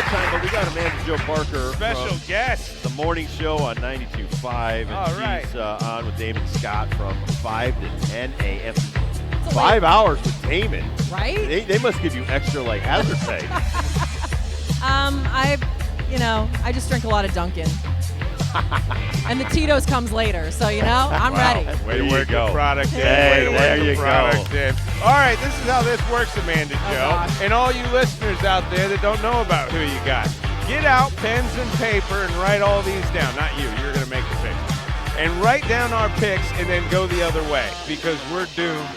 hard time, but we got Amanda Jo Parker. Special guest. The morning show on 92.5. And All right. she's on with Damon Scott from 5 to 10 a.m. 5 hours with Damon. Right? They must give you extra, like, hazard pay. I just drink a lot of Dunkin'. And the Tito's comes later, so, I'm ready. Way to work the product in. Hey, Way to there work you the product in. All right, this is how this works, Amanda Jo. gosh. And all you listeners out there that don't know about who you got, get out pens and paper and write all these down. Not you. You're going to make the picks. And write down our picks and then go the other way because we're doomed.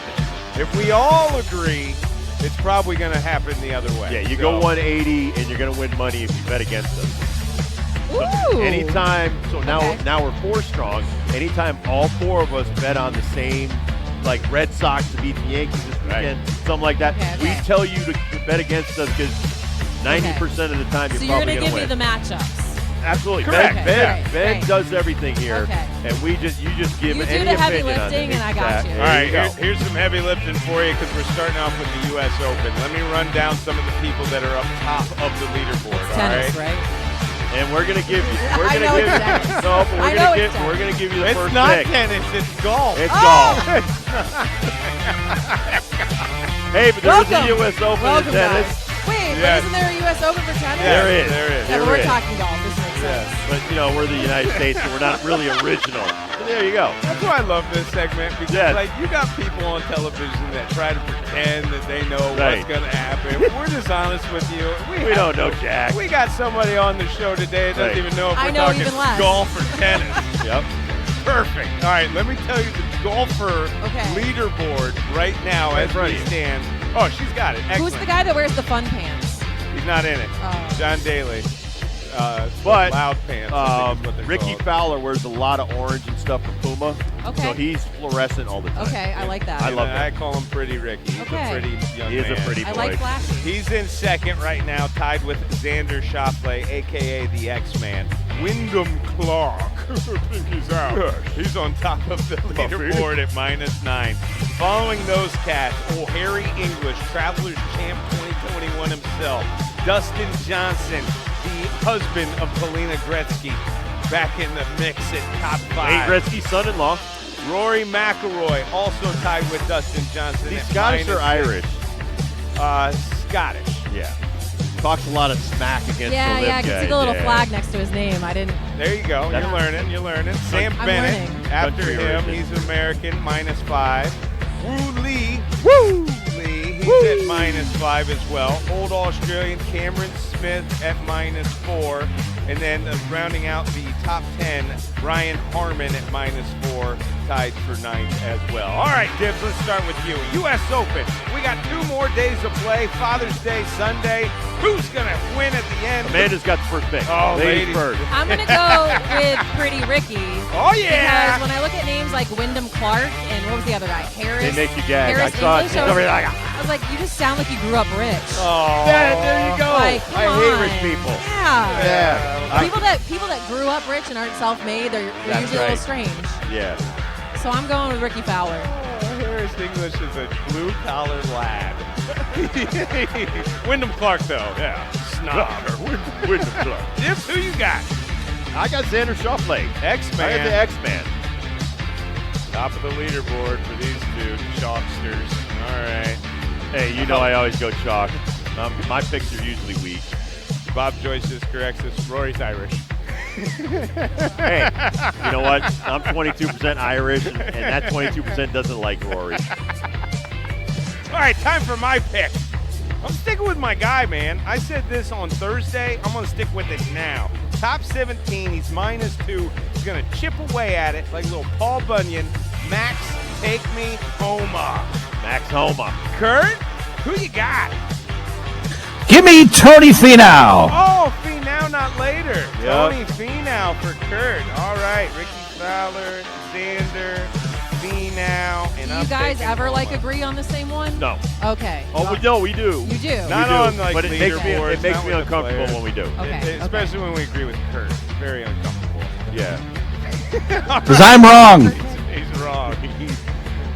If we all agree, it's probably going to happen the other way. Yeah, you go 180, and you're going to win money if you bet against us. Ooh. Anytime, so now Okay. now we're 4 strong. Anytime all 4 of us bet on the same, like Red Sox to beat the Yankees this weekend, something like that, Okay. we tell you to bet against us because 90% of the time you're So you're probably going to going to give win. me the matchups. Absolutely. Correct. Ben Right. does everything here, Okay. and you just give You do any the heavy opinion on lifting, it. and I got you. There All right, you go. here's some heavy lifting for you because we're starting off with the U.S. Open. Let me run down some of the people that are up top of the leaderboard. Tennis, all right? And we're gonna give you. We're I gonna know give it's tennis. no, but I know it's we're gonna give you the It's first not pick. tennis, it's golf. It's Oh! golf. Hey, but there is a Welcome. U.S. Open Welcome, in tennis. guys. Wait, Yes. isn't there a U.S. Open for tennis? There is. There is. Yeah, There but we're is. talking golf. This makes sense. But we're the United States, so we're not really original. So there you go. That's why I love this segment because, Yes. you got people on television that try to pretend that they know Right. what's going to happen. We're just honest with you. We don't know Jack. We got somebody on the show today that doesn't Right. even know if I we're know talking even less. golf or tennis. Yep. Perfect. All right, let me tell you the golfer Okay. leaderboard right now Right in as front we of you. stand. Oh, she's got it. Excellent. Who's the guy that wears the fun pants? He's not in it. Oh. John Daly. But, loud pants. I think is what they're Ricky called. Fowler wears a lot of orange and stuff for Puma. Okay. So he's fluorescent all the time. Okay, I like that. I love And I that. call him Pretty Ricky. He's Okay. a pretty young He is man. a pretty boy. I like flashy. He's in second right now, tied with Xander Schauffele, a.k.a. the X-Man. Wyndham Clark. He's out. He's on top of the leaderboard at -9. Following those cats, Harry English, Travelers Champ 2021 himself. Dustin Johnson, the husband of Polina Gretzky, back in the mix at top 5. Wayne Gretzky's son-in-law. Rory McIlroy, also tied with Dustin Johnson. He's at Scottish or -6. Irish? Scottish. Yeah. Talks a lot of smack against the Yeah, lip I can guy. see the little Yeah. flag next to his name. I didn't. There you go. That's- You're learning. Sam I'm Bennett, learning. after Country him, origin. he's American, -5. Woo Lee. Woo Lee. He's at -5 as well. Old Australian Cameron Smith at -4. And then rounding out the top 10, Ryan Harmon at -4, tied for 9th as well. All right, Dibs, let's start with you. U.S. Open. We got 2 more days of play. Father's Day, Sunday. Who's going to win at the end? Amanda's got the first pick. Oh, ladies ladies. first. I'm going to go with Pretty Ricky. Oh, yeah. Because when I look at names like Wyndham Clark and what was the other guy? Harris. They make you gag. Harris I saw it. English. I was like, you just sound like you grew up rich. Oh. Yeah, there you go. Like, I come hate on. rich people. Yeah. Yeah. People that grew up rich and aren't self-made, they're That's usually a little right. strange. Yeah. So I'm going with Ricky Fowler. Oh, Harris English is a blue-collar lad. Wyndham Clark, though. Yeah. Snob. Wyndham Clark. Dibs, who you got? I got Xander Schauffele. I got the X-Man. X-Man. Top of the leaderboard for these two chalksters. All right. Hey, you know I always go chalk. My picks are usually weak. Bob Joyce just corrects us. Rory's Irish. Hey, you know what? I'm 22% Irish, and that 22% doesn't like Rory. All right, time for my pick. I'm sticking with my guy, man. I said this on Thursday. I'm going to stick with it now. Top 17, he's -2. He's going to chip away at it like little Paul Bunyan. Max, take me homa. Max Homa. Kurt, who you got? Give me Tony Finau. Oh, Finau, not later. Yep. Tony Finau for Kurt. All right, Ricky Fowler, Xander, Finau, and Do I'm you guys taking ever Homa. agree on the same one? No. Okay. Oh, no, we do. You do. Not We do, on, like, but it makes me, leaderboards, it makes not me with the uncomfortable players. when we do. Okay. Especially when we agree with Kurt. Very uncomfortable. Yeah. Because I'm wrong. He's wrong.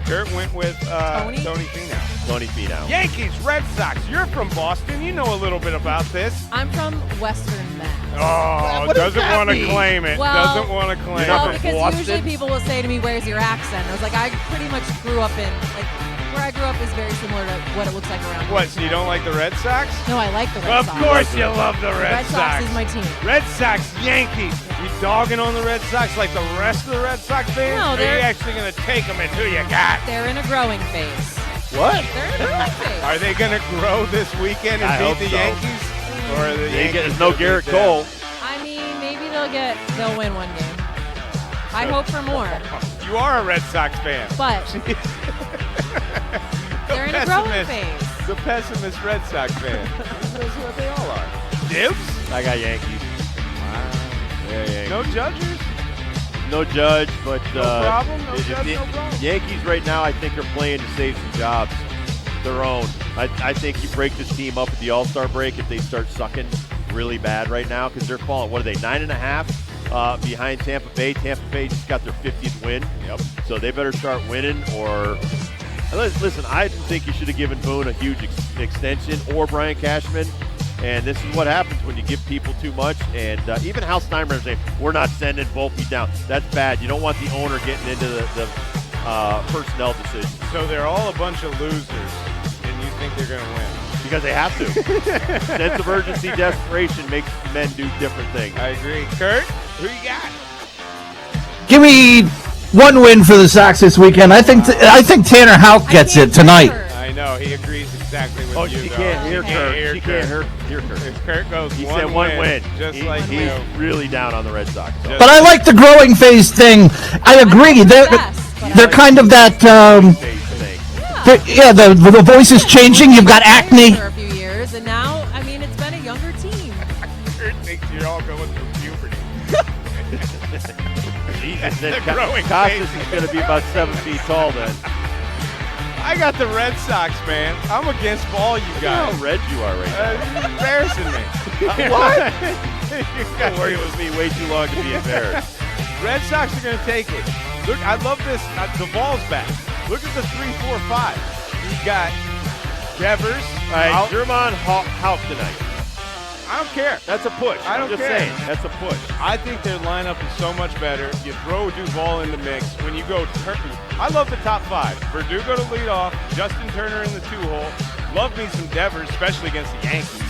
Kurt went with Tony? Tony Finau. Tony Finau. Yankees, Red Sox. You're from Boston. You know a little bit about this. I'm from Western Mass. Oh, What does doesn't that want to mean? claim it. Well- Doesn't want to claim not Well, from it. because Boston? usually people will say to me, "Where's your accent?" I was like, I pretty much grew up in where I grew up is very similar to what it looks like around here. What, so you don't like the Red Sox? No, I like the Red Of Sox. course you love the The Red Red Sox is my team. Red Sox, Yankees. You dogging on the Red Sox like the rest of the Red Sox fans? No, Or are they're- you actually going to take them and who you got? They're in a growing phase. What? They're in a growing phase. Are they going to grow this weekend and I beat hope the so. Yankees? Or are the Yankees There's no gonna Garrett beat them? Cole. I mean, maybe they'll win one game. I hope for more, You are a Red Sox fan. but they're in a growing phase. The pessimist Red Sox fan. That's what they all are. Dibs? I got Yankees. Yeah, Yankees. No judges? No Judge, but No problem? No if Judge, the no problem. Yankees right now, I think, are playing to save some jobs, their own. I think you break this team up at the All-Star break if they start sucking really bad right now because they're falling. What are they, 9.5 behind Tampa Bay? Tampa Bay just got their 50th win. Yep. So they better start winning or. Listen, I didn't think you should have given Boone a huge extension or Brian Cashman. And this is what happens when you give people too much. And even Hal Steinbrenner saying, we're not sending Volpe down. That's bad. You don't want the owner getting into the personnel decisions. So they're all a bunch of losers, and you think they're going to win? Because they have to. Sense of urgency, desperation makes men do different things. I agree. Kurt, who you got? Give me one win for the Sox this weekend. I think Tanner Houck gets it tonight. I know, he agrees exactly with Oh, you. she though. can't hear She Kurt. She can't hear Kurt. If Kurt goes He one said one win. just He- like he's you. really down on the Red Sox. So. But I like the growing phase thing. I agree. They're kind of that. Phase thing. Yeah. The voice is changing. You've got acne. For a few years, and now, I mean, it's been a younger team. Kurt thinks you're all going through puberty. Jesus, then The growing Costas phase. is going to be about 7 feet tall then. I got the Red Sox, man. I'm against all you Look guys. how red you are right now. You're embarrassing me. What? You Don't guys- worry, it was me way too long to be embarrassed. Red Sox are going to take it. Look, I love this. The ball's back. Look at the 3-4-5. You got Devers. All right, out. German Houck tonight. I don't care. That's a push. I don't I'm just care. saying, that's a push. I think their lineup is so much better. You throw Duvall in the mix. When you go, I love the top five. Verdugo to lead off. Justin Turner in the 2-hole. Love me some Devers, especially against the Yankees.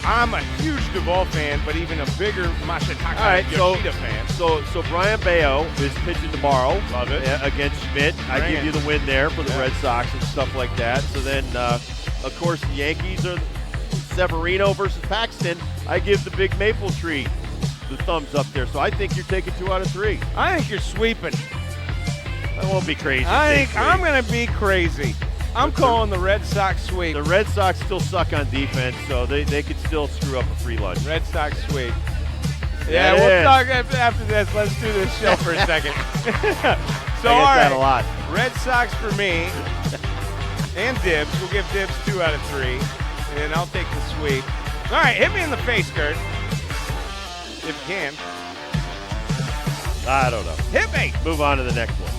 I'm a huge Duvall fan, but even a bigger Masataka All right, Yoshida fan. So Brian Bayo is pitching tomorrow. Love it. Against Schmidt. I Bring give it. you the win there for the Yeah. Red Sox and stuff like that. So then, of course, the Yankees are Severino versus Paxton. I give the big maple tree the thumbs up there. So I think you're taking 2 out of 3. I think you're sweeping. That won't be crazy. I Take think 3. I'm going to be crazy. I'm calling the Red Sox sweep. The Red Sox still suck on defense, so they could still screw up a free lunch. Red Sox sweep. That Yeah, we'll is. talk after this. Let's do this show for a second. So, I get all that right. a lot. Red Sox for me. And Dibs. We'll give Dibs 2 out of 3. And I'll take the sweep. All right, hit me in the face, Kurt. If you can. I don't know. Hit me. Move on to the next one.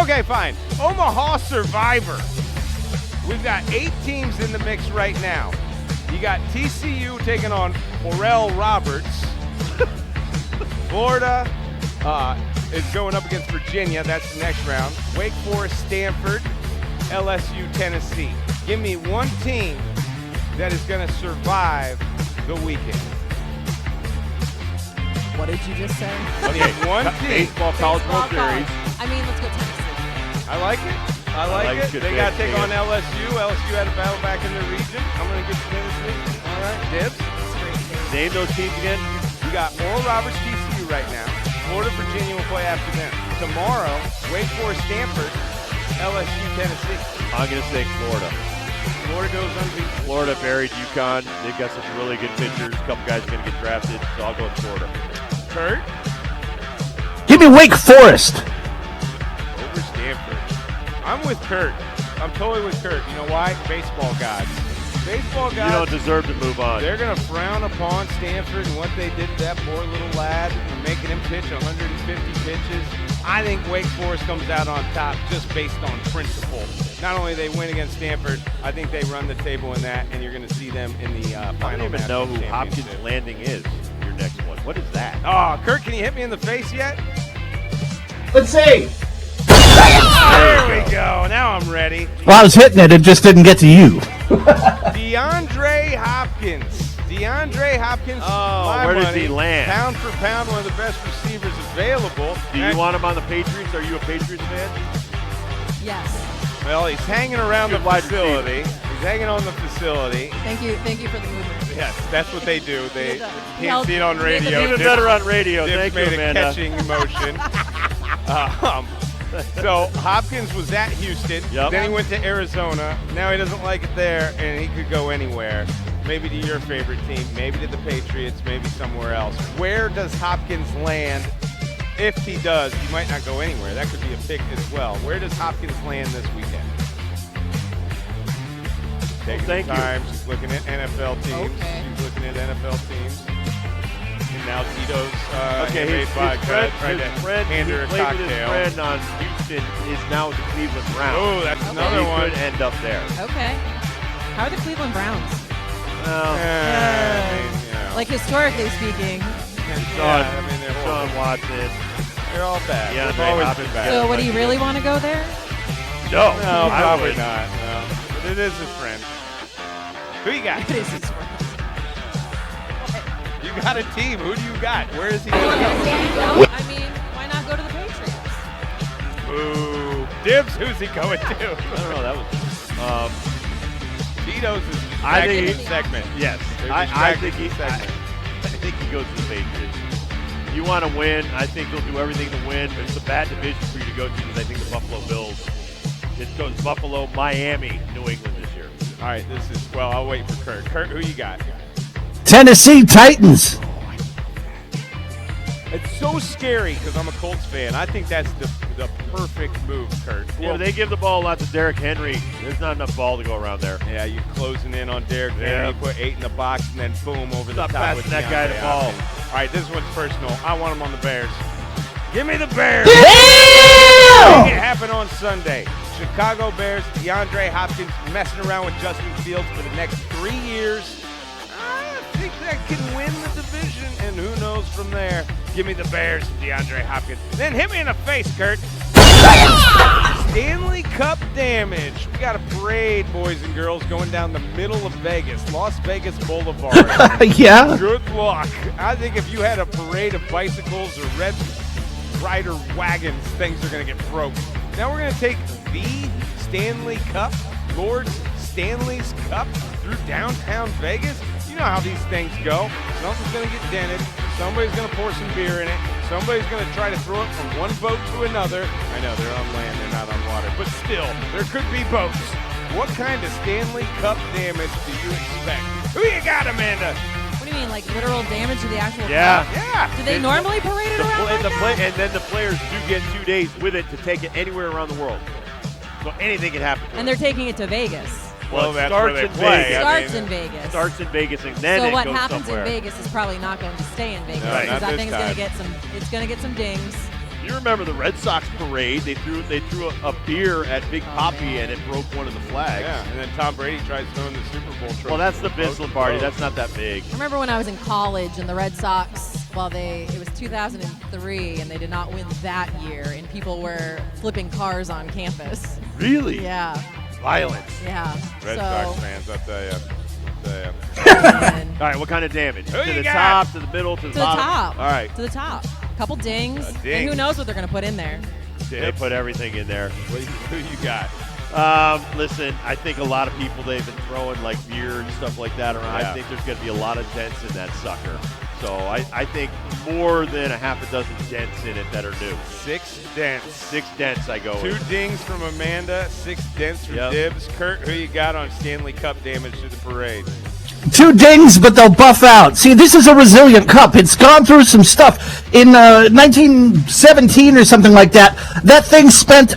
Okay, fine. Omaha Survivor. We've got 8 teams in the mix right now. You got TCU taking on Oral Roberts. Florida is going up against Virginia. That's the next round. Wake Forest, Stanford, LSU, Tennessee. Give me one team that is going to survive the weekend. What did you just say? Okay, one team. Baseball, College Baseball, World Series. college. I mean, let's go Tennessee. I like it. I like like it. good They got to pick. take on LSU. LSU had a battle back in their region. I'm going to get Tennessee. All right, Dibs. Name those teams again. You got Oral Roberts, TCU right now. Florida, Virginia will play after them. Tomorrow, Wake Forest, Stanford, LSU, Tennessee. I'm going to say Florida. Florida goes unbeaten. Florida buried UConn. They've got some really good pitchers. A couple guys are going to get drafted, so I'll go with Florida. Kurt Give me Wake Forest. over Stanford. I'm with Kurt. I'm totally with Kurt. You know why? Baseball gods. Baseball You guys, don't deserve to move on. they're going to frown upon Stanford and what they did to that poor little lad and making him pitch 150 pitches. I think Wake Forest comes out on top just based on principle. Not only they win against Stanford, I think they run the table in that, and you're going to see them in the final. I don't even know national who Hopkins championship. Landing is. Your next one. What is that? Oh, Kurt, can you hit me in the face yet? Let's see. There we go. Now I'm ready. Well, I was hitting it. It just didn't get to you. DeAndre Hopkins. DeAndre Hopkins. Oh, my where does money, he land? Pound for pound, one of the best receivers available. Do you And- want him on the Patriots? Are you a Patriots fan? Yes. Well, he's hanging around the Good wide facility. He's hanging on the facility. Thank you for the movement. Yes, that's what they do. They He can't held- see it on he made the radio. big- Even better on radio. Dips Thank you, made a Amanda. catching motion. So Hopkins was at Houston. Yep. Then he went to Arizona. Now he doesn't like it there, and he could go anywhere. Maybe to your favorite team, maybe to the Patriots, maybe somewhere else. Where does Hopkins land? If he does, he might not go anywhere. That could be a pick as well. Where does Hopkins land this weekend? Taking Thank you. time. She's looking at NFL teams. Okay. She's looking at NFL teams. And now Tito's Okay, made his vodka, friend, trying to his friend hand who her a played with his cocktail. friend on Houston is now with the Cleveland Browns. Oh, that's Okay. another He one. could end up there. Okay. How are the Cleveland Browns? Well, Like historically speaking. Sean, I mean, they're Sean horrible. Watson. They're all bad. Yeah, They've Andre always Hopkins. been bad. So would he really want to go there? No, No, I probably would. not. No. But it is his friend. Who you got? It is his friend. You got a team. Who do you got? Where is he going to go? I mean, why not go to the Patriots? Ooh. Dibs, who's he going to? I don't know. That was. Tito's is I think distracting segment. Yes, They're I distracting think he. segment. I think he goes to the Patriots. You want to win? I think they'll do everything to win. But it's a bad division for you to go to because I think the Buffalo Bills. It goes Buffalo, Miami, New England this year. All right, this is, well, I'll wait for Kurt. Kurt, who you got? Tennessee Titans. It's so scary because I'm a Colts fan. I think that's the perfect move, Kurt. Yeah, but they give the ball a lot to Derrick Henry. There's not enough ball to go around there. Yeah, you're closing in on Derrick Henry. Yeah. You put 8 in the box and then boom over Stop the top with passing that guy the DeAndre ball. Hopkins. All right, this one's personal. I want him on the Bears. Give me the Bears. Make it happen on Sunday. Chicago Bears, DeAndre Hopkins messing around with Justin Fields for the next 3 years. I think that can win the division, and who knows from there. Give me the Bears, DeAndre Hopkins. Then hit me in the face, Kurt. Stanley Cup damage. We got a parade, boys and girls, going down the middle of Vegas, Las Vegas Boulevard. Yeah. Good luck. I think if you had a parade of bicycles or Red Rider wagons, things are going to get broke. Now we're going to take the Stanley Cup, Lord Stanley's Cup, through downtown Vegas. You know how these things go. Something's going to get dented. Somebody's going to pour some beer in it. Somebody's going to try to throw it from one boat to another. I know they're on land, they're not on water, but still, there could be boats. What kind of Stanley Cup damage do you expect? Who you got, Amanda? What do you mean, like literal damage to the actual Yeah. cup? Yeah. Do they normally parade it around like that? And then the players do get 2 days with it to take it anywhere around the world. So anything can happen. To And it. they're taking it to Vegas. Well, it that's starts where they in play. Vegas. I Starts mean, in Vegas. Starts in Vegas and then So it what goes happens somewhere. in Vegas is probably not going to stay in Vegas No, Right. because not I this think time. it's going to get some dings. You remember the Red Sox parade? They threw a beer at Big Poppy and it broke one of the flags. Yeah, and then Tom Brady tried throwing the Super Bowl trophy. Well, that's the Both- Vince Lombardi. both. That's not that big. I remember when I was in college and the Red Sox, it was 2003 and they did not win that year and people were flipping cars on campus. Really? Yeah, Violence. yeah. Red so, Sox fans, I'll tell you. and All right, what kind of damage? Who to you the got? top, to the middle, to the to the bottom? top. All right. To the top. Couple dings. A And ding. who knows what they're going to put in there. They put everything in there. Who you got? Listen, I think a lot of people, they've been throwing like beer and stuff like that around. Yeah. I think there's going to be a lot of dents in that sucker. So I think more than a half a dozen dents in it that are new. 6 dents. 6 dents I go 2 with. dings from Amanda, 6 dents from Yep. Dibs. Kurt, who you got on Stanley Cup damage to the parade? 2 dings, but they'll buff out. See, this is a resilient cup. It's gone through some stuff. In 1917 or something like that, that thing spent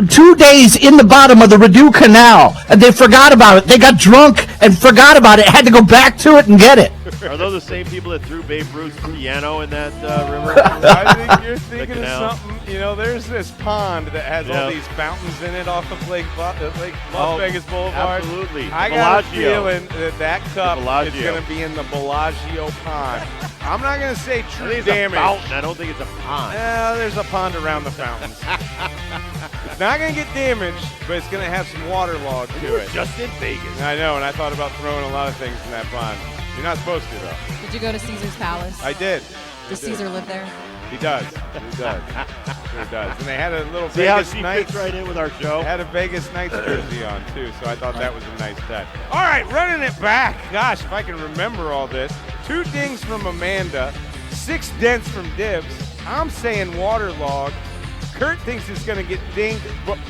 2 days in the bottom of the Rideau Canal, and they forgot about it. They got drunk and forgot about it. Had to go back to it and get it. Are those the same people that threw Babe Ruth's piano in that river? I think you're thinking of canal. something. You know, there's this pond that has all these fountains in it off of Las Vegas Boulevard. Absolutely. I got a Bellagio. feeling that cup is Bellagio. going to be in the Bellagio pond. I'm not going to say I true think it's a damage. fountain. I don't think it's a pond. There's a pond around the fountains. It's not going to get damaged, but it's going to have some waterlogged to it. Just in Vegas. I know, and I thought about throwing a lot of things in that pond. You're not supposed to, though. Did you go to Caesar's Palace? I did. Does Caesar live there? He does. He does. Sure does. And they had a little See how Vegas she Knights. fits right in with our show? They had a Vegas Knights jersey on, too, so I thought that was a nice touch. All right, running it back. Gosh, if I can remember all this. 2 dings from Amanda, 6 dents from Dibs. I'm saying waterlogged. Kurt thinks it's going to get dinged,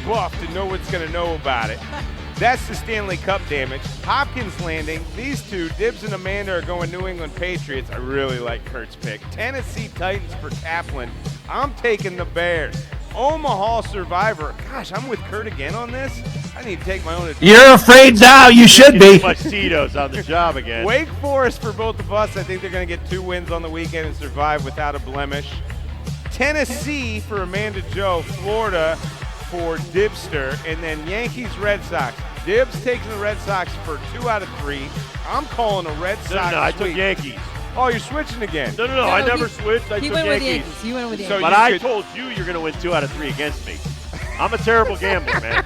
buffed, and no one's going to know about it. That's the Stanley Cup damage. Hopkins landing. These two, Dibs and Amanda, are going New England Patriots. I really like Kurt's pick. Tennessee Titans for Kaplan. I'm taking the Bears. Omaha Survivor. Gosh, I'm with Kurt again on this. I need to take my own advice. You're afraid now. You should be. Too much Tito's on the job again. Wake Forest for both of us. I think they're going to get 2 wins on the weekend and survive without a blemish. Tennessee for Amanda Joe. Florida for Dibster. And then Yankees Red Sox. Dibs taking the Red Sox for 2 out of 3. I'm calling a Red Sox No, I sweep. took Yankees. Oh, you're switching again. No, I never switched. I He took went with Yankees. Yankees. He went with So Yankees. But you I could- told you you're going to win 2 out of 3 against me. I'm a terrible gambler, man.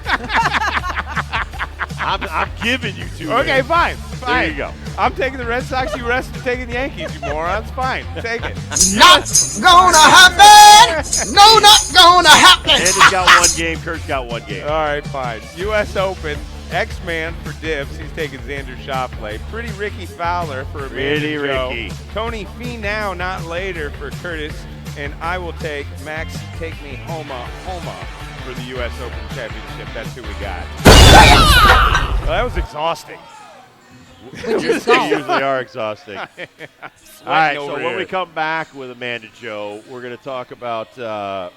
I'm giving you 2 Okay, wins. fine. There you go. I'm taking the Red Sox. You rest are taking the Yankees, you morons. Fine. Take it. Not gonna happen! No, not gonna happen! Andy's got 1 game. Kurt's got 1 game. All right, fine. U.S. Open. X-Man for Dibs. He's taking Xander Schauffele. Pretty Ricky Fowler for Amanda Pretty Joe. Ricky. Tony Finau, not later, for Curtis. And I will take Max Take Me Homa for the U.S. Open Championship. That's who we got. Well, that was exhausting. Which is They golf. usually are exhausting. All right, so over when we here. come back with Amanda Joe, we're going to talk about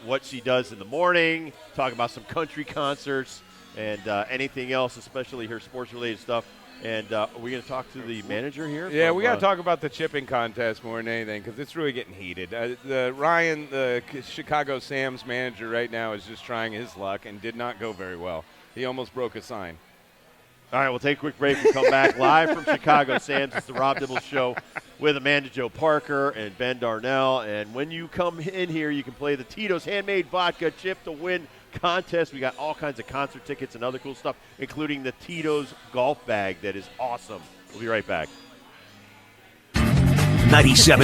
what she does in the morning, talk about some country concerts, and anything else, especially her sports-related stuff. And are we going to talk to the manager here? Yeah, from, we got to talk about the chipping contest more than anything because it's really getting heated. Ryan, the Chicago Sam's manager right now, is just trying his luck and did not go very well. He almost broke a sign. All right, we'll take a quick break and come back live from Chicago Sam's. It's the Rob Dibble Show with Amanda Joe Parker and Ben Darnell. And when you come in here, you can play the Tito's Handmade Vodka Chip to Win contest. We got all kinds of concert tickets and other cool stuff, including the Tito's golf bag that is awesome. We'll be right back. 97.